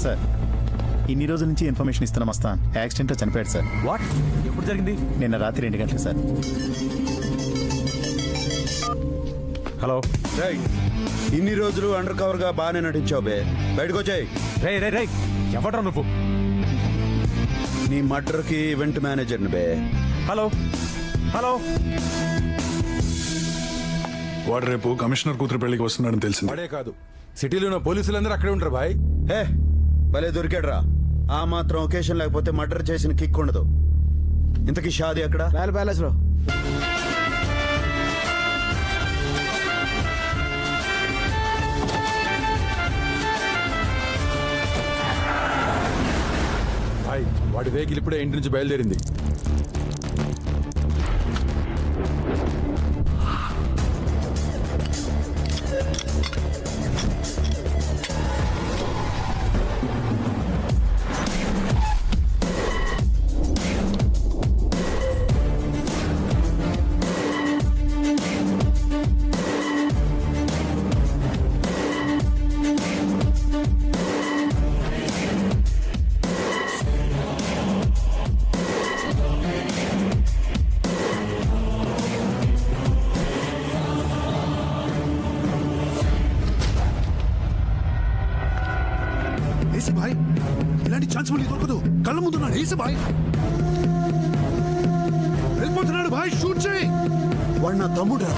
Sir ఇన్ని రోజుల నుంచి ఇన్ఫర్మేషన్ ఇస్తున్నాం మస్తాన్ యాక్సిడెంట్లో చనిపోయాడు సార్. వాట్? ఎప్పుడు జరిగింది? నిన్న రాత్రి 2 గంటలకు సార్. హలో. ఇన్ని రోజులు అండర్ కవర్ గా బాగానే నటించావు బే, బయటకు వచ్చాయి. రే రే రే, ఎవడ్రా నువ్వు? నీ మర్డర్ కి ఈవెంట్ మేనేజర్ బే. Hello hello. వాడు రేపు కమిషనర్ కూతురు పెళ్లికి వస్తున్నాడని తెలిసింది. వాడే కాదు, సిటీలో ఉన్న పోలీసులందరూ అక్కడే ఉంటారు బాయ్. హే భలే దొరికాడ్రా. ఆ మాత్రం ఒకేషన్ లేకపోతే మర్డర్ చేసిన కిక్ ఉండదు. ఇంతకీ షాది అక్కడ ప్యాలెస్ లో. బాయ్, వాడి వెహికల్ ఇప్పుడే ఇంటి నుంచి బయలుదేరింది. బాయ్ ఇలాంటి ఛాన్స్ మళ్ళీ దొరకదు. కళ్ళ ముందున్నాడు ఏసే బాయ్, వెళ్ళిపోతున్నాడు బాయ్, షూట్ చేయి. వాడు నా తమ్ముడా?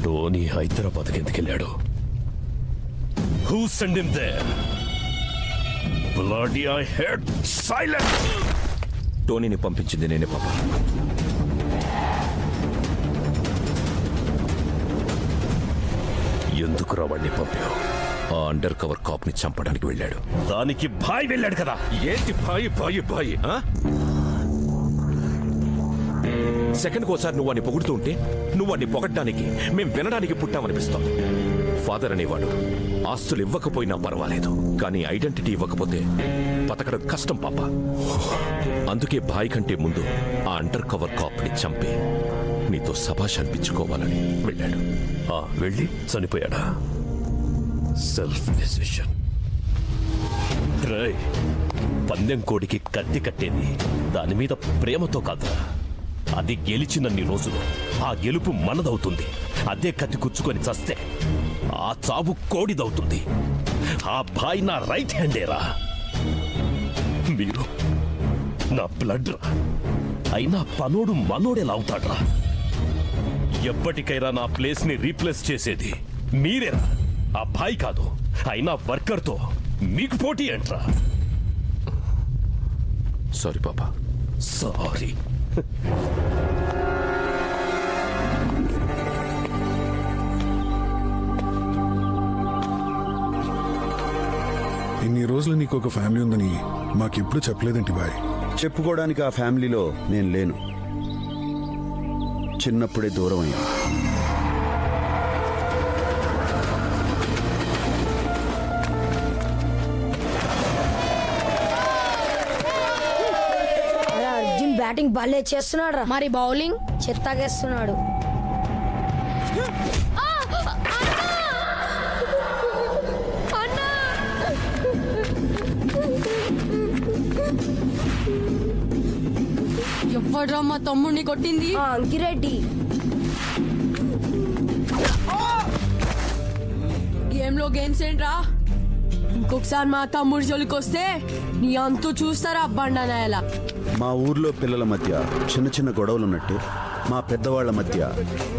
టోనీ హైదరాబాద్కి ఎందుకెళ్ళాడు? Who sent him there? Bloody I heard silence. టోనీని పంపించింది నేనే పాప. ఎందుకు రావాడిని పంపావు? ఆ అండర్ కవర్ కాప్ ని చంపడానికి వెళ్ళాడు. దానికి భాయ్ వెళ్ళాడు కదా. ఏంటి భాయి భాయి భాయి? సెకండ్కి ఒకసారి నువ్వు వాడిని పొగుడుతూ ఉంటే నువ్వు వాడిని పొగడ్డానికి, మేం వినడానికి పుట్టామనిపిస్తాం. ఫాదర్ అనేవాడు ఆస్తులు ఇవ్వకపోయినా పర్వాలేదు, కానీ ఐడెంటిటీ ఇవ్వకపోతే బతకడం కష్టం పాప. అందుకే భాయ్ కంటే ముందు ఆ అండర్ కవర్ కాప్ ని చంపి నీతో సభాష్ అనిపించుకోవాలని వెళ్ళాడు. వెళ్ళి చనిపోయాడా? Self decision. పందెం కోడికి కత్తి కట్టేది దాని మీద ప్రేమతో కాదురా. అది గెలిచినన్ని రోజులు ఆ గెలుపు మనదవుతుంది. అదే కత్తి కుచ్చుకొని చస్తే ఆ చావు కోడిదవుతుంది. ఆ భాయ్ నా రైట్ హ్యాండేరా. మీరు నా బ్లడ్ రా. అయినా పనోడు మనోడేలా అవుతాడ్రా? ఎప్పటికైనా నా ప్లేస్ ని రీప్లేస్ చేసేది మీరేరా, ఆ భాయ్ కాదు. అయినా వర్కర్తో మీకు పోటీ ఏంట్రా? సారీ పాపా. సారీ. ఇన్ని రోజులు నీకు ఒక ఫ్యామిలీ ఉందని మాకెప్పుడు చెప్పలేదేంటి బాయ్? చెప్పుకోవడానికి ఆ ఫ్యామిలీలో నేను లేను. చిన్నప్పుడే దూరం అయ్యాం. అర్జున్ బ్యాటింగ్ భలే చేస్తున్నాడు రా. మరి బౌలింగ్ చెత్తగేస్తున్నాడు. ఎవడ్రా మా తమ్ముడిని కొట్టింది? అంకిరెడ్డి. గేమ్ లో గేమ్స్ ఏంట్రా? ఇంకొకసారి మా తమ్ముడి జోలికి వస్తే నీ అంతు చూస్తారా బండనాయలా. మా ఊర్లో పిల్లల మధ్య చిన్న చిన్న గొడవలున్నట్టే మా పెద్దవాళ్ల మధ్య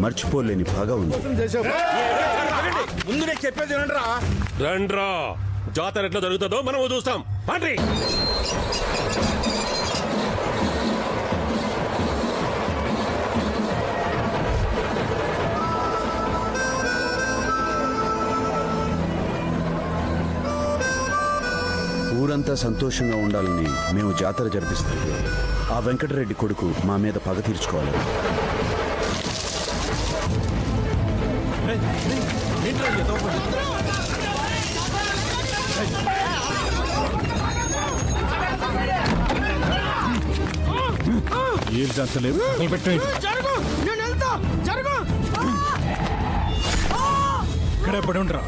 మర్చిపోలేని బాగా ఉంది. ముందు నేను చెప్పేది రండ్రా, జాతర ఎట్లా జరుగుతుందో మనం చూస్తాం. పండ్రి. ఊరంతా సంతోషంగా ఉండాలని మేము జాతర జరిపిస్తాం. ఆ వెంకటరెడ్డి కొడుకు మా మీద పగ తీర్చుకోవాలి. ఇక్కడే పడి ఉండరా.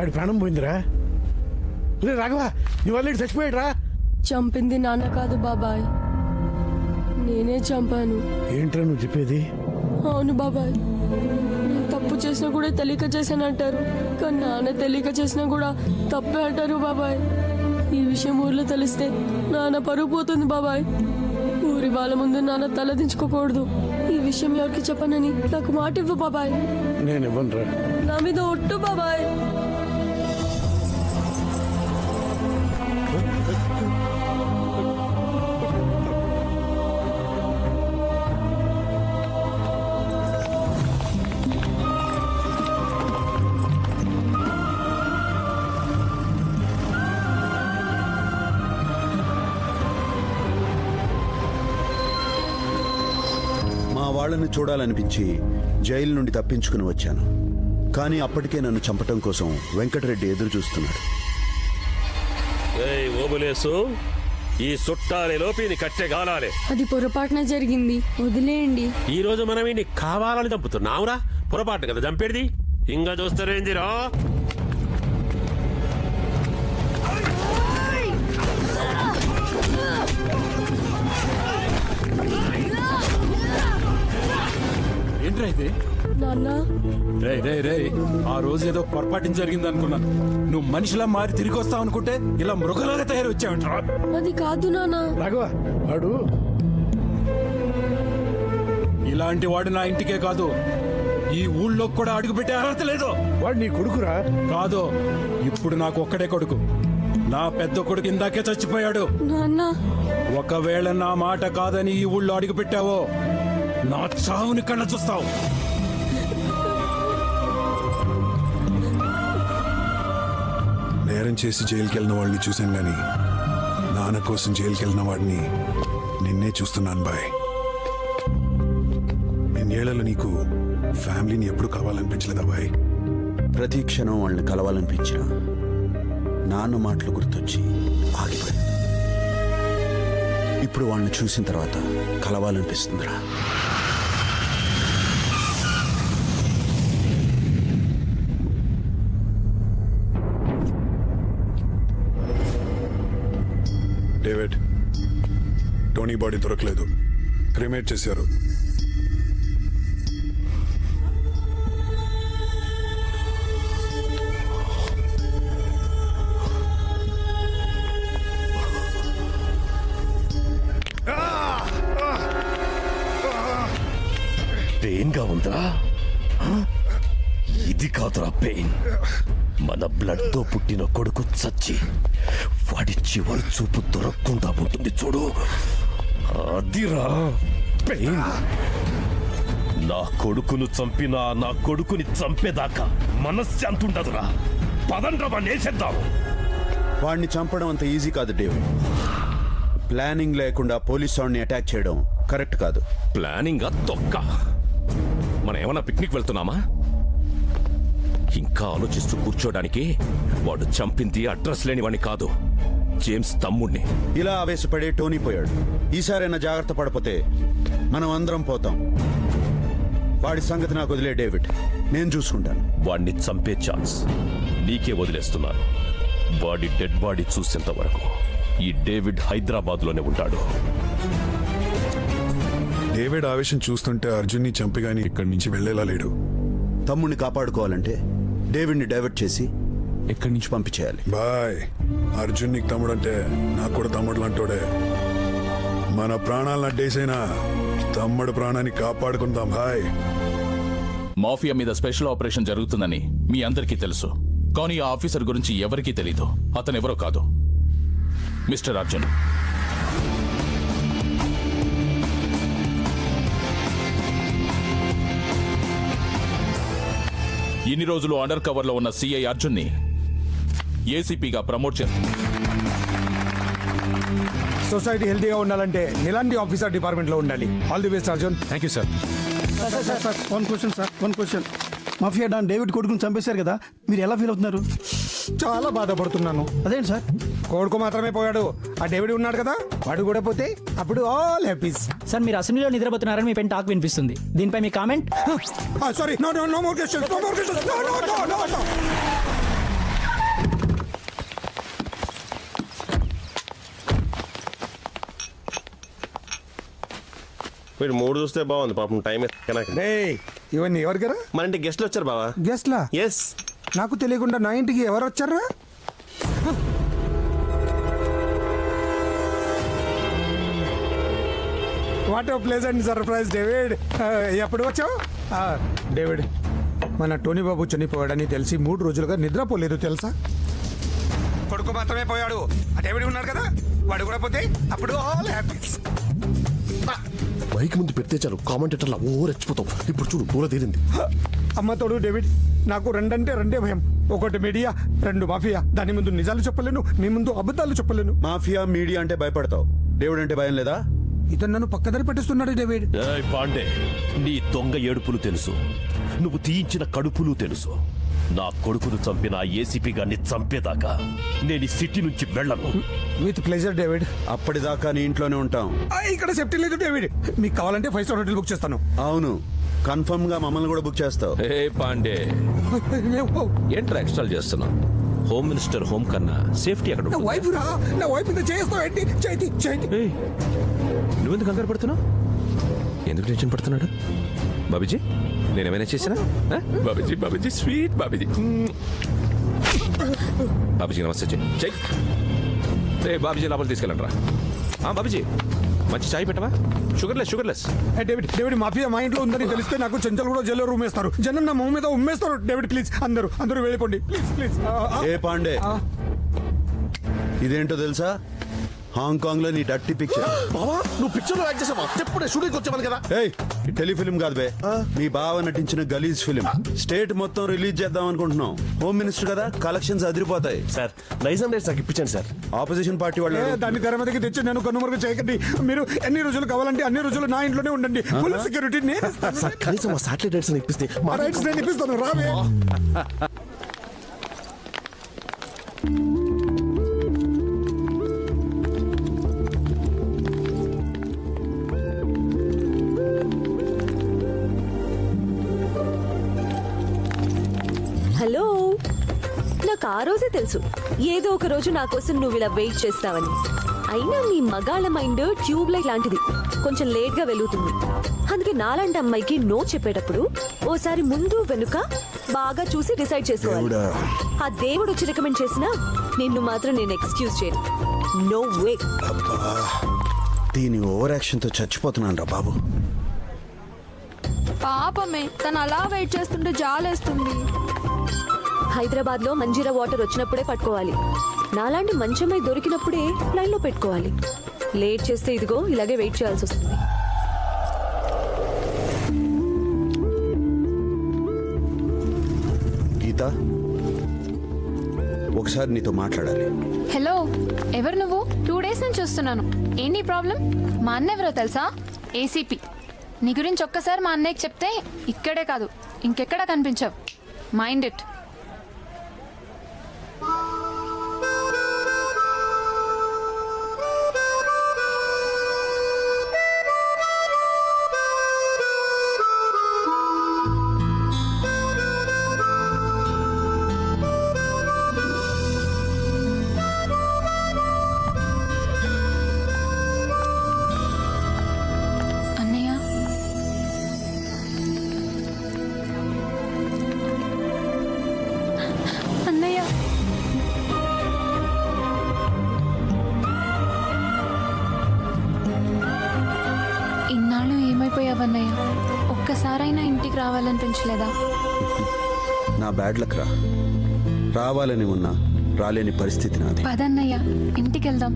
ఆడి ప్రాణం పోయిందిరా. రే రాఘవ, నీ వాళ్ళు చచ్చిపోయాడు రా. చంపింది నాన్న కాదు బాబాయ్, నేనే చంపాను. ఏంట్రా నువ్వు చెప్పేది? అవును బాబాయ్, నేను తప్పు చేసినా కూడా తెలియక చేశానంటారు, కానీ నాన్న తెలియక చేసినా కూడా తప్పే అంటారు బాబాయ్. ఈ విషయం ఊర్లో తెలిస్తే నాన్న పరుగు పోతుంది బాబాయ్. ఊరి వాళ్ళ ముందు నాన్న తలదించుకోకూడదు. ఈ విషయం ఎవరికి చెప్పనని నాకు మాట ఇవ్వు బాబాయ్. నేను ఇవ్వనురా. నా మీద ఒట్టు బాబాయ్. వాళ్ళని చూడాలనిపించి జైలు నుండి తప్పించుకుని వచ్చాను. కానీ అప్పటికే నన్ను చంపటం కోసం వెంకటరెడ్డి ఎదురు చూస్తున్నాడు. ఓబులేసు, ఈ సుట్టాలే లోపి కట్టెగాలాలే. అది పొరపాటున జరిగింది, వదిలేయండి. ఈ రోజు మనం ఇన్ని కావాలని చంపుతున్నావురా. పొరపాటు కదా చంపేది. ఇంకా చూస్తారేందిరా? ఏంట్రా ఇది? నాన్న, రే రే రే, ఆ రోజు ఏదో పొరపాటు జరిగింది అనుకున్నా. నువ్వు మనిషిలా మారి తిరిగి వస్తావు అనుకుంటే ఇలా మృగలాగా తయారు వచ్చావంటరా. అది కాదు నాన్న. రాఘవ, వాడు ఇలాంటి వాడు నా ఇంటికే కాదు, ఈ ఊళ్ళో కూడా అడుగు పెట్టే అర్హత లేదు. వాడు నీ కొడుకురా. కాదు, ఇప్పుడు నాకు ఒక్కడే కొడుకు. నా పెద్ద కొడుకు ఇందాకే చచ్చిపోయాడు. నాన్న, ఒకవేళ నా మాట కాదని ఈ ఊళ్ళో అడుగు పెట్టావో నా చావుని కళ్ళ చూస్తావు. నేరం చేసి జైలుకి వెళ్ళిన వాళ్ళని చూశాను గాని నాన్న కోసం జైలుకి వెళ్ళిన వాడిని నిన్నే చూస్తున్నాను బాయ్. ఇన్నేళ్లలో నీకు ఫ్యామిలీని ఎప్పుడు కలవాలనిపించలేదా బాయ్? ప్రతి క్షణం వాళ్ళని కలవాలనిపించిన నాన్న మాటలు గుర్తొచ్చి ఆగిపోయాను. ఇప్పుడు వాళ్ళని చూసిన తర్వాత కలవాలనిపిస్తుందిరా. డేవిడ్, టోనీ బాడీ దొరకలేదు, క్రిమేట్ చేశారు. పెయిన్ గా ఉందా? ఇది కాదురా పెయిన్. మన బ్లడ్ తో పుట్టిన కొడుకు చచ్చి వాడి చివరి చూపు దొరకకుండా ఉంటుంది చూడు, అదిరా పెయిన్. నా కొడుకును చంపినా నా కొడుకుని చంపేదాకా మనశ్శాంతి ఉండదురా. పదండ్రా వాణ్ణి వేసేద్దాం. వాడిని చంపడం అంత ఈజీ కాదు డేవిడ్. ప్లానింగ్ లేకుండా పోలీస్ వాడిని అటాక్ చేయడం కరెక్ట్ కాదు. ప్లానింగ్ తొక్క. మనం ఏమన్నా పిక్నిక్ వెళ్తున్నామా? ఇంకా ఆలోచిస్తూ కూర్చోడానికి వాడు చంపింది అడ్రస్ లేని వాడిని కాదు, జేమ్స్ తమ్ముణ్ణి. ఇలా ఆవేశపడే టోనీ పోయాడు. ఈసారైనా జాగ్రత్త పడిపోతే మనం అందరం పోతాం. వాడి సంగతి నాకు వదిలే డేవిడ్, నేను చూసుకుంటాను. వాణ్ణి చంపే ఛాన్స్ నీకే వదిలేస్తున్నాను. వాడి డెడ్ బాడీ చూసేంత వరకు ఈ డేవిడ్ హైదరాబాద్లోనే ఉంటాడు. డేవిడ్ ఆవేశం చూస్తుంటే అర్జున్ని చంపి గాని ఇక్కడి నుంచి వెళ్ళేలా లేడు. తమ్ముడిని కాపాడుకోవాలంటే డేవిడ్ని డైవర్ట్ చేసి ఇక్కడి నుంచి పంపించేయాలి. బాయ్, అర్జున్ నీకు తమ్ముడు అంటే నాకు కూడా తమ్ముడు లాంటోడే. మన ప్రాణాలను అడ్డేసైనా తమ్ముడు ప్రాణాన్ని కాపాడుకుందాం. బాయ్. మాఫియా మీద స్పెషల్ ఆపరేషన్ జరుగుతుందని మీ అందరికీ తెలుసు, కానీ ఆ ఆఫీసర్ గురించి ఎవరికీ తెలీదు. అతనెవరో కాదు, మిస్టర్ అర్జున్. ఇన్ని రోజులు అండర్ కవర్ లో ఉన్న సిఐ అర్జున్ ని ఏసీపీగా ప్రమోట్ చేస్తుంది. సొసైటీ హెల్తీగా ఉండాలంటే ఇలాంటి ఆఫీసర్ డిపార్ట్మెంట్ లో ఉండాలి. All the best Arjun. Thank you sir. One question. Mafia don David కొడుకుని చంపేశారు కదా, మీరు ఎలా ఫీల్ అవుతున్నారు? చాలా బాధపడుతున్నాను. అదేంటి సార్? కొడుకు మాత్రమే పోయాడు, ఆ డేవిడ్ ఉన్నాడు కదా, వాడు కూడా పోతే అప్పుడు ఆల్ హ్యాపీస్. సార్ మీరు అసెంబ్లీలో నిద్రపోతున్నారని మీ పెన్ టాక్ వినిపిస్తుంది. దీనిపై మీ comment? Sorry, no more questions. No. వీడు మూడు చూస్తే బాగుంది పాపం. టైం రేయ్, ఇవన్నీ ఎవరి గారా? మన ఇంటి గెస్ట్లు వచ్చారు బావా. గెస్ట్లా? ఎస్. నాకు తెలియకుండా నా ఇంటికి ఎవరు వచ్చారా? What pleasant surprise David. ఎప్పుడు వచ్చావు? డేవిడ్, మన టోనీ బాబు చనిపోయాడని తెలిసి 3 రోజులుగా నిద్రపోలేదు తెలుసా? కొడుకు మాత్రమే పోయాడు, ఆ డేవిడ్ ఉన్నాడు కదా, వాడు కూడా పోతే అప్పుడు ఆల్ హ్యాపీస్. మైక్ ముందు పెడితే చాలు కామెంటేటర్లా ఓ రెచ్చిపోతాం. ఇప్పుడు చూడు పూల తీరింది. అమ్మ తోడు డేవిడ్, నాకు రెండంటే రెండే భయం. ఒకటి మీడియా, 2 మాఫియా. దాని ముందు నిజాలు చెప్పలేను, మీ ముందు అబద్ధాలు చెప్పలేను. మాఫియా, మీడియా అంటే భయపడతావు, డేవిడ్ అంటే భయం లేదా? ఇతను నన్ను పక్కదారి పట్టిస్తున్నాడు డేవిడ్. ఏయ్ పాండే, నీ దొంగ ఏడుపులు తెలుసు, నువ్వు తీయించిన కడుపులు తెలుసు. నా కొడుకును చంపిన ఏసీపీ గారిని చంపేదాకా నేను ఈ సిటీ నుంచి వెళ్ళను. With pleasure David. అప్పటిదాకా నీ ఇంట్లోనే ఉంటాం. ఇక్కడ సేఫ్టీ లేదు డేవిడ్. మీకు కావాలంటే 5 స్టార్ హోటల్ బుక్ చేస్తాను. అవును, కన్ఫర్మ్ గా మమ్మల్ని కూడా బుక్ చేస్తావు. ఏ పాండే, ఏంట్రా ఎక్స్ట్రాల్ చేస్తున్నావు? హోమ్ మినిస్టర్ హోమ్ కన్నా సేఫ్టీ అక్కడ నా ఉంటుంది. వైఫ్ రా, నా వైఫ్ మీద చేస్తావు ఏంటి? చేతి. ఏయ్, నువ్వెందుకు కంగారు పడుతున్నావు? ఎందుకు టెన్షన్ పడుతున్నాడు? బాబీజీ, నేనేమైనా చేసినా? బాబీజీ స్వీట్ బాబీజీ. బాబీజీ నమస్తే చెయ్. రే బాబీజీ లోపలికి తీసుకెళ్ళండి రా. బాబీజీ, మంచి చాయ్ పెట్టవా? షుగర్లెస్. డేవిడ్, మాఫియా మా ఇంట్లో ఉందని తెలిస్తే నాకు చెంచల్ కూడా జైల్లో రూమ్ వేస్తారు. జనం నా మొహం మీద ఉమ్మేస్తారు. డేవిడ్ ప్లీజ్, అందరూ వెళ్ళిపోండి ప్లీజ్. ఏ పాండే, ఇదేంటో తెలుసా? హాంకాంగ్ లో నీ డట్టి పిక్చర్. బావా నువ్వు పిక్చర్ లో యాక్ట్ చేసావా? చెప్పుడే షూటింగ్ వచ్చామని కదా. ఏయ్, టెలిఫిలిం కాదు బే, మీ బావ నటించిన గలీజ్ ఫిలిం. స్టేట్ మొత్తం రిలీజ్ చేద్దాం అనుకుంటున్నాం. హోమ్ మినిస్టర్ కదా, కలెక్షన్స్ అదిరిపోతాయి. సార్ నైజాం డేట్స్ నాకు ఇప్పించండి సార్. ఆపోజిషన్ పార్టీ వాళ్ళు దాన్ని తెర మీదకి తెచ్చి నేను కన్నుమరుగు చేయకండి. మీరు ఎన్ని రోజులు కావాలంటే అన్ని రోజులు నా ఇంట్లోనే ఉండండి. ఫుల్ సెక్యూరిటీ నేను సార్ కనీసం మా సాటిలైట్ డేట్స్ ఇప్పిస్తే మా రైట్స్ నేను ఇప్పిస్తాను. రావే. హలో, నాకు ఆ రోజే తెలుసు ఏదో ఒక రోజు నా కోసం నువ్వు ఇలా వెయిట్ చేస్తావని. అయినా మీ మగాళ్ళ మైండ్ ట్యూబ్ లైట్ లాంటిది, కొంచెం లేట్ గా వెలుగుతుంది. అందుకే నాలాంటి అమ్మాయికి నో చెప్పేటప్పుడు ఓసారి ముందు వెనుక బాగా చూసి డిసైడ్ చేసుకోవాలి. ఆ దేవుడు వచ్చి రికమెండ్ చేసినా నిన్ను మాత్రం నేను ఎక్స్క్యూజ్ చేయను. No way. దీని ఓవర్ యాక్షన్ తో చచ్చిపోతున్నాను రా బాబు. పాపమే, తను అలా వెయిట్ చేస్తుంటే జాలేస్తుంది. హైదరాబాద్ లో మంజీరా వాటర్ వచ్చినప్పుడే పట్టుకోవాలి. నాలాంటి మంచమై దొరికినప్పుడే లైన్ లో పెట్టుకోవాలి. లేట్ చేస్తే ఇదిగో ఇలాగే వెయిట్ చేయాల్సి వస్తుంది. గీత, ఒకసారి నీతో మాట్లాడాలి. హలో, ఎవరు నువ్వు? 2 days నుంచి చూస్తున్నాను. ఏంటి ప్రాబ్లం? మా అన్న ఎవరో తెలుసా? ఏసీపీ. నీ గురించి ఒక్కసారి మా అన్నయ్యకి చెప్తే ఇక్కడే కాదు ఇంకెక్కడా కనిపించవు. Mind it. అన్నయ్య, అన్నయ్య, ఇన్నాళ్ళు ఏమైపోయావన్నయ్య? ఒక్కసారైనా ఇంటికి రావాలనిపించలేదా? నా బ్యాడ్ లక్ రా. రావాలని ఉన్నా రాలేని పరిస్థితి నాది. పదన్నయ్య, ఇంటికి వెళ్దాం.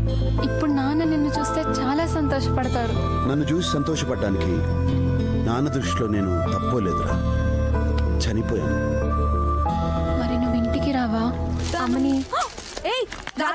ఇప్పుడు నాన్న నిన్ను చూస్తే చాలా సంతోషపడతాడు. నన్ను చూసి సంతోషపడ్డానికి నాన్న దృష్టిలో నేను తప్పోలేదురా. చనిపోయాను. మరి నువ్వు ఇంటికి రావా? అమ్మని ఏయ్ రాధిక